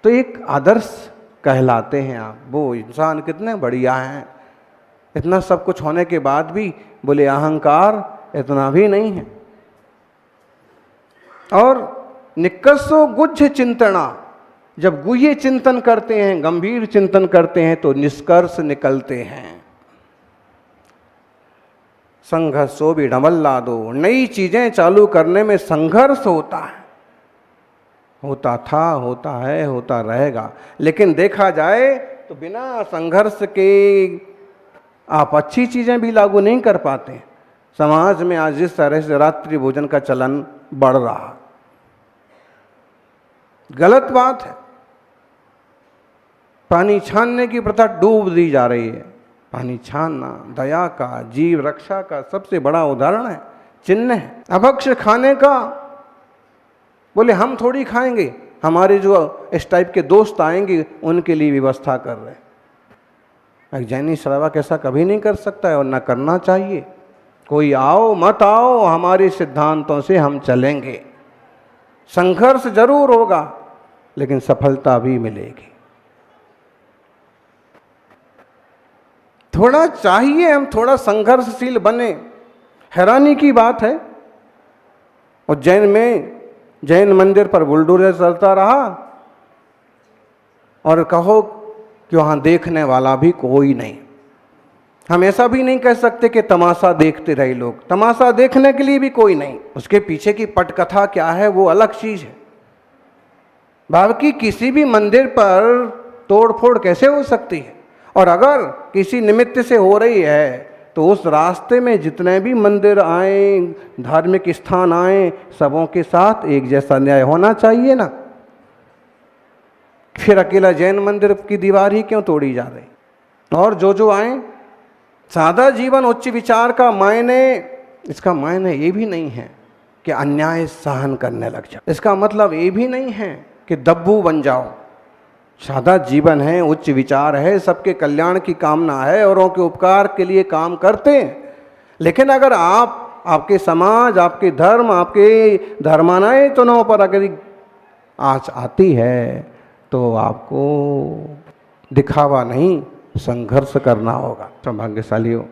तो एक आदर्श कहलाते हैं आप। वो इंसान कितने बढ़िया हैं, इतना सब कुछ होने के बाद भी बोले अहंकार इतना भी नहीं है। और निकसो गुह्य चिंतना, जब गुह्य चिंतन करते हैं, गंभीर चिंतन करते हैं तो निष्कर्ष निकलते हैं। संघर्षो भी डमल्लादो, नई चीजें चालू करने में संघर्ष होता है, होता था, होता है, होता रहेगा। लेकिन देखा जाए तो बिना संघर्ष के आप अच्छी चीजें भी लागू नहीं कर पाते। समाज में आज जिस तरह से रात्रि भोजन का चलन बढ़ रहा, गलत बात है। पानी छानने की प्रथा डूब दी जा रही है। पानी छानना दया का, जीव रक्षा का सबसे बड़ा उदाहरण है, चिन्ह है। अभक्ष्य खाने का बोले हम थोड़ी खाएंगे, हमारे जो इस टाइप के दोस्त आएंगे उनके लिए व्यवस्था कर रहे हैं। एक जैनी श्रावक ऐसा कभी नहीं कर सकता है और न करना चाहिए। कोई आओ मत आओ, हमारे सिद्धांतों से हम चलेंगे। संघर्ष जरूर होगा लेकिन सफलता भी मिलेगी। थोड़ा चाहिए हम थोड़ा संघर्षशील बने। हैरानी की बात है, उज्जैन में जैन मंदिर पर बुलडोजर चलता रहा और कहो कि वहां देखने वाला भी कोई नहीं। हम ऐसा भी नहीं कह सकते कि तमाशा देखते रहे लोग, तमाशा देखने के लिए भी कोई नहीं। उसके पीछे की पटकथा क्या है वो अलग चीज है। बाकी किसी भी मंदिर पर तोड़फोड़ कैसे हो सकती है, और अगर किसी निमित्त से हो रही है तो उस रास्ते में जितने भी मंदिर आए, धार्मिक स्थान आए, सबों के साथ एक जैसा न्याय होना चाहिए ना। फिर अकेला जैन मंदिर की दीवार ही क्यों तोड़ी जा रही? और जो आए, सादा जीवन उच्च विचार का मायने, इसका मायने ये भी नहीं है कि अन्याय सहन करने लग जाओ। इसका मतलब ये भी नहीं है कि दब्बू बन जाओ। सादा जीवन है, उच्च विचार है, सबके कल्याण की कामना है, औरों के उपकार के लिए काम करते हैं। लेकिन अगर आपके समाज, आपके धर्म, आपके धर्मानायतनों पर अगर आँच आती है तो आपको दिखावा नहीं, संघर्ष करना होगा। सौभाग्यशालियों,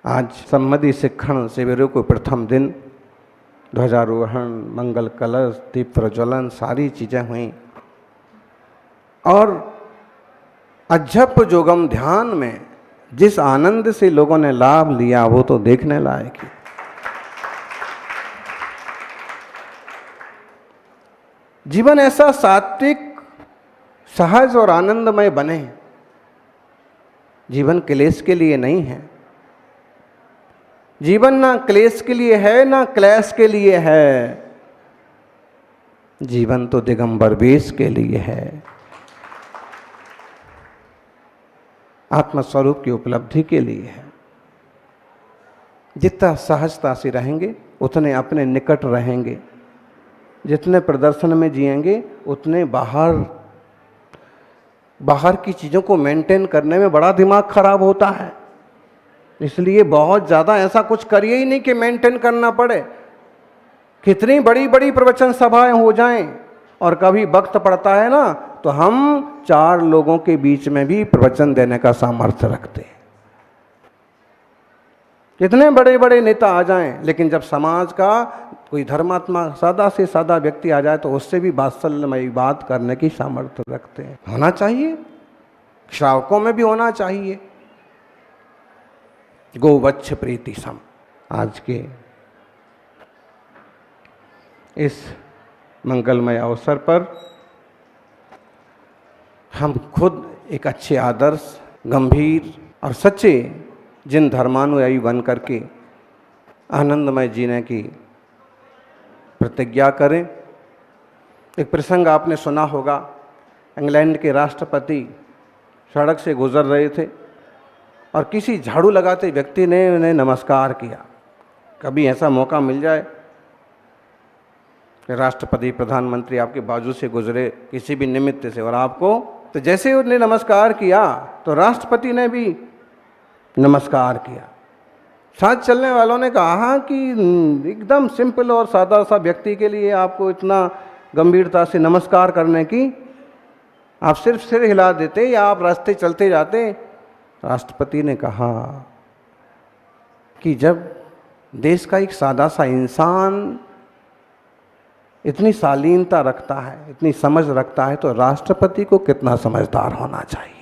आज सम्मति शिक्षण शिविरों को प्रथम दिन ध्वजारोहण, मंगल कलश, दीप प्रज्वलन सारी चीज़ें हुई। और अजप जोगम ध्यान में जिस आनंद से लोगों ने लाभ लिया वो तो देखने लायक है। जीवन ऐसा सात्विक, सहज और आनंदमय बने। जीवन क्लेश के लिए नहीं है। जीवन ना क्लेश के लिए है ना क्लेश के लिए है। जीवन तो दिगंबर वेश के लिए है, आत्मस्वरूप की उपलब्धि के लिए है। जितना सहजता से रहेंगे उतने अपने निकट रहेंगे, जितने प्रदर्शन में जिएंगे उतने बाहर की चीज़ों को मेंटेन करने में बड़ा दिमाग खराब होता है। इसलिए बहुत ज़्यादा ऐसा कुछ करिए ही नहीं कि मेंटेन करना पड़े। कितनी बड़ी बड़ी प्रवचन सभाएं हो जाएं और कभी वक्त पड़ता है ना तो हम 4 लोगों के बीच में भी प्रवचन देने का सामर्थ्य रखते हैं। कितने बड़े बड़े नेता आ जाएं, लेकिन जब समाज का कोई धर्मात्मा, सादा से सादा व्यक्ति आ जाए तो उससे भी वात्सल्यमयी बात करने की सामर्थ्य रखते हैं। होना चाहिए, श्रावकों में भी होना चाहिए। गोवत्स प्रीति सम। आज के इस मंगलमय अवसर पर हम खुद एक अच्छे आदर्श, गंभीर और सच्चे जिन धर्मानुयायी बन करके आनंदमय जीने की प्रतिज्ञा करें। एक प्रसंग आपने सुना होगा, इंग्लैंड के राष्ट्रपति सड़क से गुजर रहे थे और किसी झाड़ू लगाते व्यक्ति ने उन्हें नमस्कार किया। कभी ऐसा मौका मिल जाए कि राष्ट्रपति, प्रधानमंत्री आपके बाजू से गुजरे किसी भी निमित्त से और आपको, तो जैसे उन्हें नमस्कार किया तो राष्ट्रपति ने भी नमस्कार किया। साथ चलने वालों ने कहा कि एकदम सिंपल और सादा सा व्यक्ति के लिए आपको इतना गंभीरता से नमस्कार करने की आप सिर्फ सिर हिला देते या आप रास्ते चलते जाते। राष्ट्रपति ने कहा कि जब देश का एक सादा सा इंसान इतनी शालीनता रखता है, इतनी समझ रखता है, तो राष्ट्रपति को कितना समझदार होना चाहिए।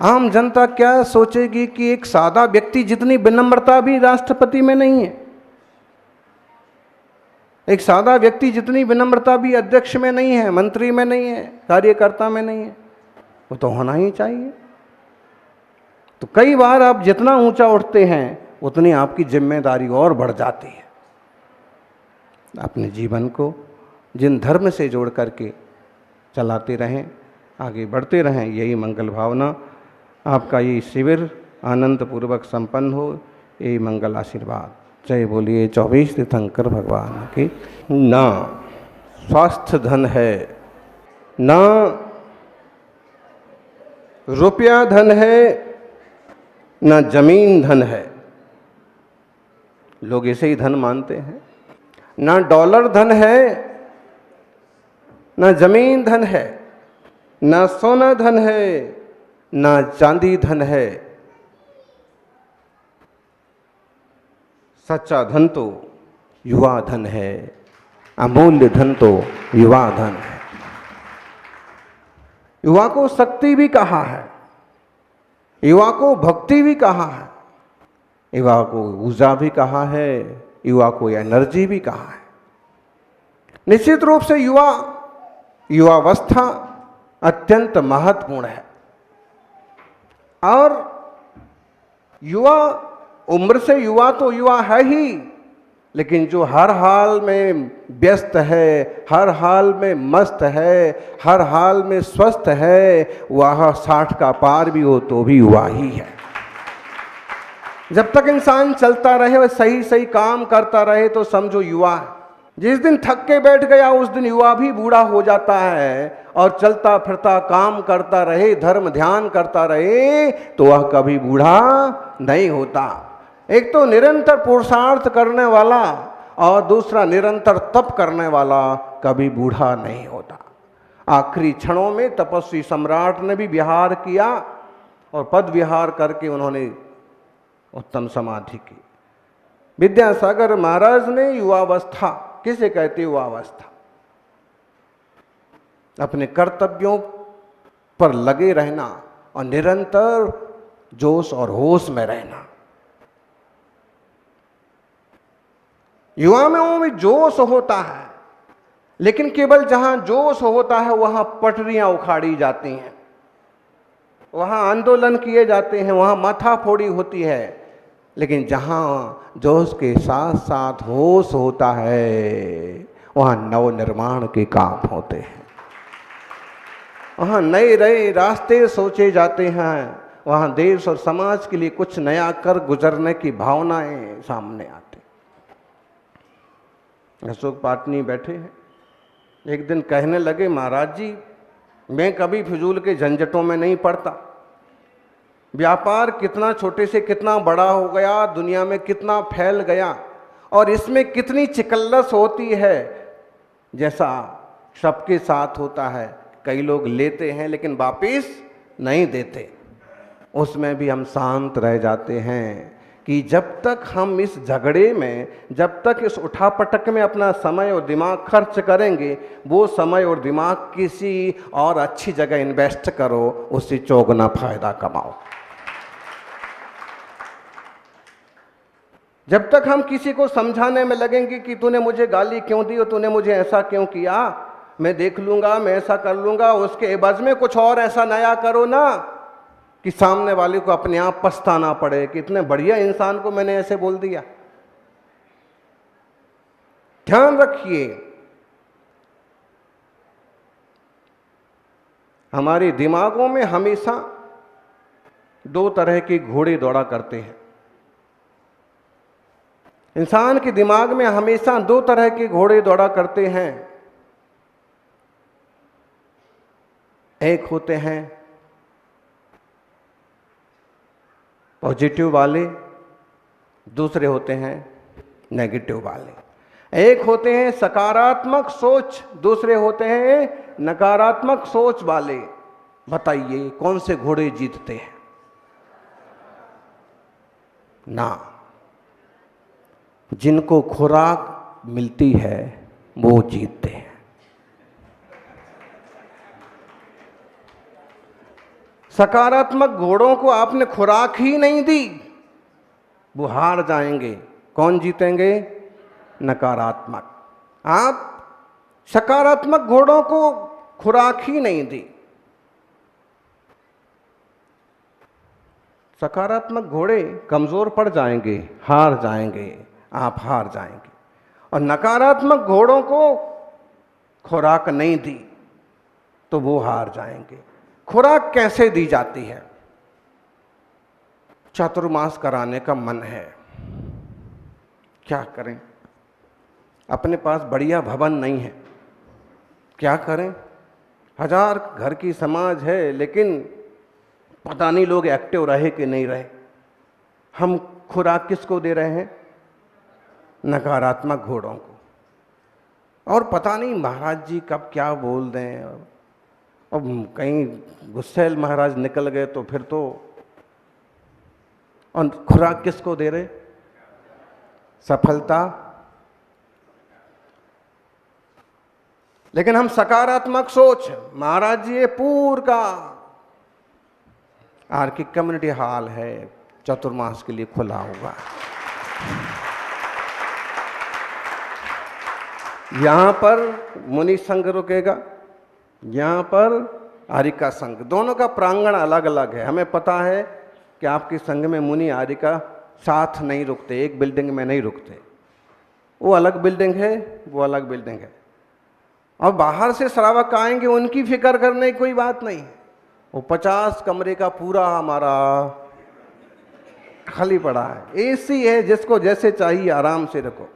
आम जनता क्या सोचेगी कि एक सादा व्यक्ति जितनी विनम्रता भी राष्ट्रपति में नहीं है, एक सादा व्यक्ति जितनी विनम्रता भी अध्यक्ष में नहीं है, मंत्री में नहीं है, कार्यकर्ता में नहीं है, वो तो होना ही चाहिए। तो कई बार आप जितना ऊंचा उठते हैं उतनी आपकी जिम्मेदारी और बढ़ जाती है। अपने जीवन को जिन धर्म से जोड़ करके चलाते रहें, आगे बढ़ते रहें, यही मंगल भावना। आपका ये शिविर आनंद पूर्वक संपन्न हो, यही मंगल आशीर्वाद। जय बोलिए 24 तीर्थंकर भगवान की। ना स्वास्थ्य धन है, ना रुपया धन है, ना जमीन धन है। लोग इसे ही धन मानते हैं। ना डॉलर धन है, ना जमीन धन है, ना सोना धन है, ना चांदी धन है। सच्चा धन तो युवा धन है, अमूल्य धन तो युवा धन है। युवा को शक्ति भी कहा है, युवा को भक्ति भी कहा है, युवा को ऊर्जा भी कहा है, युवा को एनर्जी भी कहा है। निश्चित रूप से युवावस्था अत्यंत महत्वपूर्ण है। और युवा उम्र से युवा तो युवा है ही, लेकिन जो हर हाल में व्यस्त है, हर हाल में मस्त है, हर हाल में स्वस्थ है, वह 60 का पार भी हो तो भी युवा ही है। जब तक इंसान चलता रहे और सही सही काम करता रहे तो समझो युवा है। जिस दिन थक के बैठ गया उस दिन युवा भी बूढ़ा हो जाता है, और चलता फिरता काम करता रहे, धर्म ध्यान करता रहे तो वह कभी बूढ़ा नहीं होता। एक तो निरंतर पुरुषार्थ करने वाला और दूसरा निरंतर तप करने वाला कभी बूढ़ा नहीं होता। आखिरी क्षणों में तपस्वी सम्राट ने भी विहार किया और पद विहार करके उन्होंने उत्तम समाधि की। विद्यासागर महाराज ने युवावस्था किसे कहते? युवावस्था अपने कर्तव्यों पर लगे रहना और निरंतर जोश और होश में रहना। युवाओं में जोश होता है, लेकिन केवल जहां जोश होता है वहां पटरियां उखाड़ी जाती हैं, वहां आंदोलन किए जाते हैं, वहां माथाफोड़ी होती है। लेकिन जहां जोश के साथ साथ होश होता है वहां नव निर्माण के काम होते हैं, वहां नए नए रास्ते सोचे जाते हैं, वहां देश और समाज के लिए कुछ नया कर गुजरने की भावनाएं सामने आती। अशोक पाटनी बैठे हैं, एक दिन कहने लगे, महाराज जी मैं कभी फिजूल के झंझटों में नहीं पड़ता। व्यापार कितना छोटे से कितना बड़ा हो गया, दुनिया में कितना फैल गया, और इसमें कितनी चिकल्लस होती है। जैसा सबके साथ होता है, कई लोग लेते हैं लेकिन वापिस नहीं देते, उसमें भी हम शांत रह जाते हैं कि जब तक हम इस झगड़े में, जब तक इस उठापटक में अपना समय और दिमाग खर्च करेंगे, वो समय और दिमाग किसी और अच्छी जगह इन्वेस्ट करो, उससे चौगुना फायदा कमाओ। जब तक हम किसी को समझाने में लगेंगे कि तूने मुझे गाली क्यों दी और तूने मुझे ऐसा क्यों किया, मैं देख लूंगा, मैं ऐसा कर लूंगा, उसके एवज में कुछ और ऐसा नया करो ना कि सामने वाले को अपने आप पछताना पड़े कि इतने बढ़िया इंसान को मैंने ऐसे बोल दिया। ध्यान रखिए, हमारे दिमागों में हमेशा दो तरह के घोड़े दौड़ा करते हैं। इंसान के दिमाग में हमेशा दो तरह के घोड़े दौड़ा करते हैं। एक होते हैं पॉजिटिव वाले, दूसरे होते हैं नेगेटिव वाले। एक होते हैं सकारात्मक सोच, दूसरे होते हैं नकारात्मक सोच वाले। बताइए कौन से घोड़े जीतते हैं? ना, जिनको खुराक मिलती है वो जीतते हैं। सकारात्मक घोड़ों को आपने खुराक ही नहीं दी, वो हार जाएंगे। कौन जीतेंगे? नकारात्मक। आप सकारात्मक घोड़ों को खुराक ही नहीं दी, सकारात्मक घोड़े कमजोर पड़ जाएंगे, हार जाएंगे, आप हार जाएंगे। और नकारात्मक घोड़ों को खुराक नहीं दी तो वो हार जाएंगे। खुराक कैसे दी जाती है? चातुर्मास कराने का मन है, क्या करें? अपने पास बढ़िया भवन नहीं है, क्या करें? 1000 घर की समाज है, लेकिन पता नहीं लोग एक्टिव रहे कि नहीं रहे। हम खुराक किसको दे रहे हैं? नकारात्मक घोड़ों को। और पता नहीं महाराज जी कब क्या बोल दें, अब कहीं गुस्सैल महाराज निकल गए तो फिर तो। और खुराक किसको दे रहे? सफलता। लेकिन हम सकारात्मक सोच, महाराज जी ये पूर का आर की कम्युनिटी हॉल है, चतुर्मास के लिए खुला होगा, यहां पर मुनि संघ रुकेगा, यहां पर आरिका संघ। दोनों का प्रांगण अलग अलग है। हमें पता है कि आपके संघ में मुनि आरिका साथ नहीं रुकते, एक बिल्डिंग में नहीं रुकते। वो अलग बिल्डिंग है, वो अलग बिल्डिंग है। और बाहर से श्रावक आएंगे, उनकी फिक्र करने की कोई बात नहीं। वो 50 कमरे का पूरा हमारा खाली पड़ा है, एसी है, जिसको जैसे चाहिए आराम से रखो।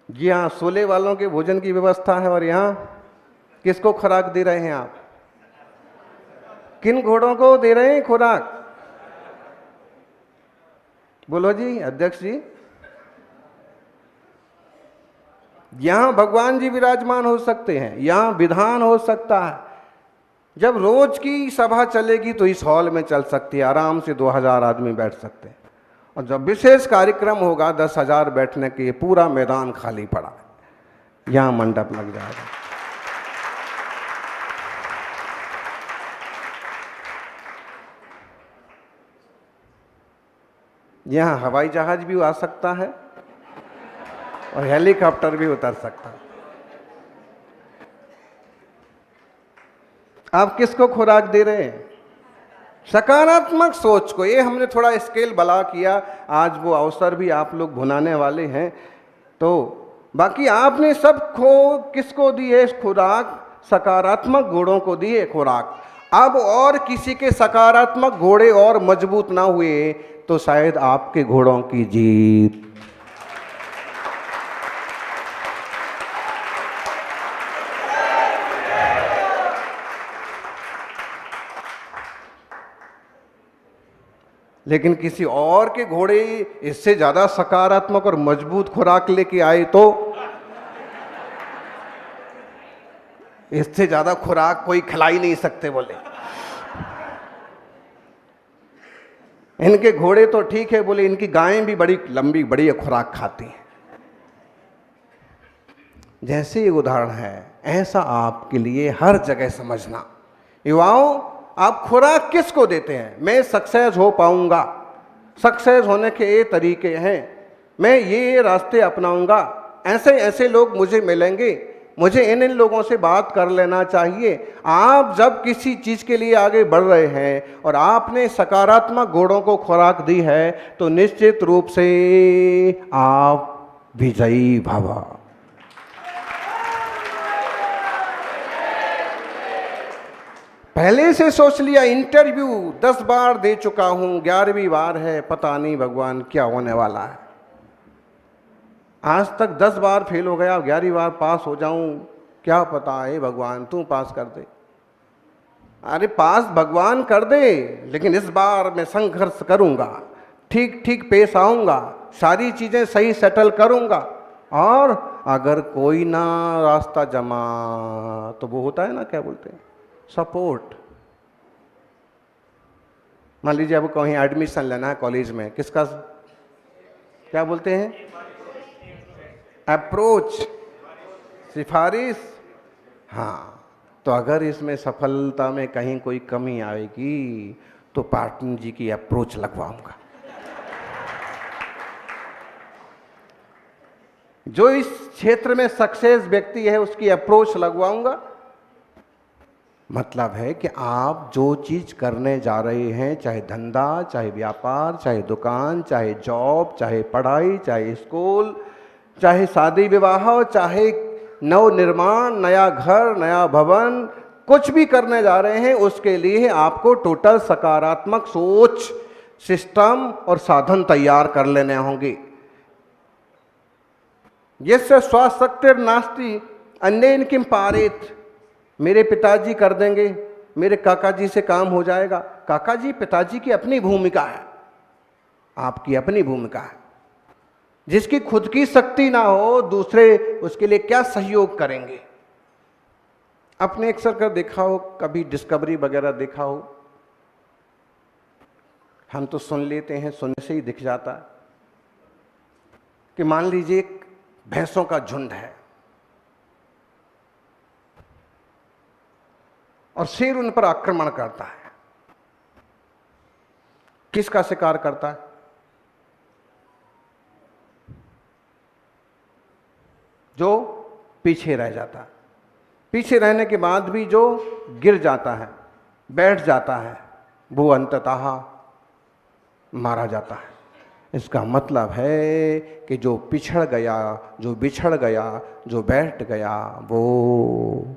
यहाँ सोले वालों के भोजन की व्यवस्था है। और यहाँ किसको खुराक दे रहे हैं आप? किन घोड़ों को दे रहे हैं खुराक? बोलो जी अध्यक्ष जी। यहां भगवान जी विराजमान हो सकते हैं, यहां विधान हो सकता है। जब रोज की सभा चलेगी तो इस हॉल में चल सकती है, आराम से 2000 आदमी बैठ सकते हैं। और जब विशेष कार्यक्रम होगा 10,000 बैठने के, पूरा मैदान खाली पड़ा है, यहां मंडप लग जाएगा। यहां हवाई जहाज भी आ सकता है और हेलीकॉप्टर भी उतर सकता है। आप किसको खुराक दे रहे हैं? सकारात्मक सोच को। ये हमने थोड़ा स्केल बड़ा किया, आज वो अवसर भी आप लोग भुनाने वाले हैं। तो बाकी आपने सब किसको दी है खुराक? सकारात्मक घोड़ों को दी है खुराक। अब और किसी के सकारात्मक घोड़े और मजबूत ना हुए तो शायद आपके घोड़ों की जीत। लेकिन किसी और के घोड़े इससे ज्यादा सकारात्मक और मजबूत खुराक लेके आए तो इससे ज्यादा खुराक कोई खिला ही नहीं सकते। बोले इनके घोड़े तो ठीक है, बोले इनकी गायें भी बड़ी लंबी बड़ी खुराक खाती हैं। जैसे ये उदाहरण है, ऐसा आपके लिए हर जगह समझना। युवाओं, आप खुराक किसको देते हैं? मैं सक्सेस हो पाऊंगा, सक्सेस होने के ये तरीके हैं, मैं ये रास्ते अपनाऊंगा, ऐसे ऐसे लोग मुझे मिलेंगे, मुझे इन लोगों से बात कर लेना चाहिए। आप जब किसी चीज़ के लिए आगे बढ़ रहे हैं और आपने सकारात्मक घोड़ों को खुराक दी है तो निश्चित रूप से आप विजयी भव। पहले से सोच लिया, इंटरव्यू 10 बार दे चुका हूं, 11वीं बार है, पता नहीं भगवान क्या होने वाला है। आज तक 10 बार फेल हो गया, 11वीं बार पास हो जाऊं, क्या पता है भगवान तू पास कर दे। अरे पास भगवान कर दे, लेकिन इस बार मैं संघर्ष करूंगा, ठीक ठीक पेश आऊंगा, सारी चीजें सही सेटल करूंगा और अगर कोई ना रास्ता जमा तो वो होता है ना, क्या बोलते हैं, सपोर्ट। मान लीजिए अब कहीं एडमिशन लेना है कॉलेज में, किसका क्या बोलते हैं, अप्रोच, सिफारिश। हाँ, तो अगर इसमें सफलता में कहीं कोई कमी आएगी तो पार्टनर जी की अप्रोच लगवाऊंगा। जो इस क्षेत्र में सक्सेस व्यक्ति है उसकी अप्रोच लगवाऊंगा। मतलब है कि आप जो चीज करने जा रहे हैं, चाहे धंधा, चाहे व्यापार, चाहे दुकान, चाहे जॉब, चाहे पढ़ाई, चाहे स्कूल, चाहे शादी विवाह, चाहे नव निर्माण, नया घर, नया भवन, कुछ भी करने जा रहे हैं, उसके लिए आपको टोटल सकारात्मक सोच, सिस्टम और साधन तैयार कर लेने होंगे। यस्य स्वशक्तिर्नास्ति अन्येन किम पारेत। मेरे पिताजी कर देंगे, मेरे काका जी से काम हो जाएगा। काका जी, पिताजी की अपनी भूमिका है, आपकी अपनी भूमिका है। जिसकी खुद की शक्ति ना हो, दूसरे उसके लिए क्या सहयोग करेंगे। आपने अक्सर कर देखा हो, कभी डिस्कवरी वगैरह देखा हो, हम तो सुन लेते हैं, सुनने से ही दिख जाता है कि मान लीजिए एक भैंसों का झुंड है और शेर उन पर आक्रमण करता है। किसका शिकार करता है? जो पीछे रह जाता है। पीछे रहने के बाद भी जो गिर जाता है, बैठ जाता है, वो अंततः मारा जाता है। इसका मतलब है कि जो पिछड़ गया, जो बिछड़ गया, जो बैठ गया, वो,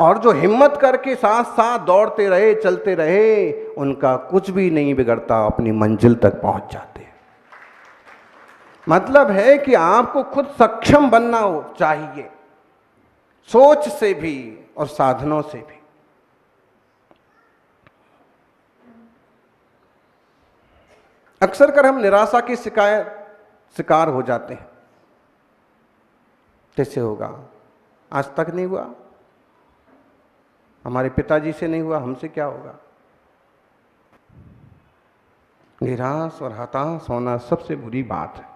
और जो हिम्मत करके साथ साथ दौड़ते रहे, चलते रहे, उनका कुछ भी नहीं बिगड़ता, अपनी मंजिल तक पहुंच जाते हैं। मतलब है कि आपको खुद सक्षम बनना हो चाहिए, सोच से भी और साधनों से भी। अक्सर कर हम निराशा की शिकार हो जाते हैं। कैसे होगा? आज तक नहीं हुआ, हमारे पिताजी से नहीं हुआ, हमसे क्या होगा? निराश और हताश होना सबसे बुरी बात है।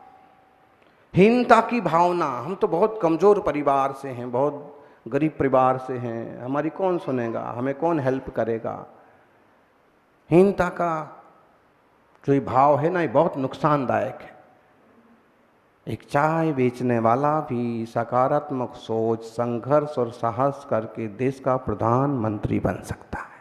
हीनता की भावना, हम तो बहुत कमजोर परिवार से हैं, बहुत गरीब परिवार से हैं, हमारी कौन सुनेगा, हमें कौन हेल्प करेगा। हीनता का जो ये भाव है ना, ये बहुत नुकसानदायक है। एक चाय बेचने वाला भी सकारात्मक सोच, संघर्ष और साहस करके देश का प्रधानमंत्री बन सकता है।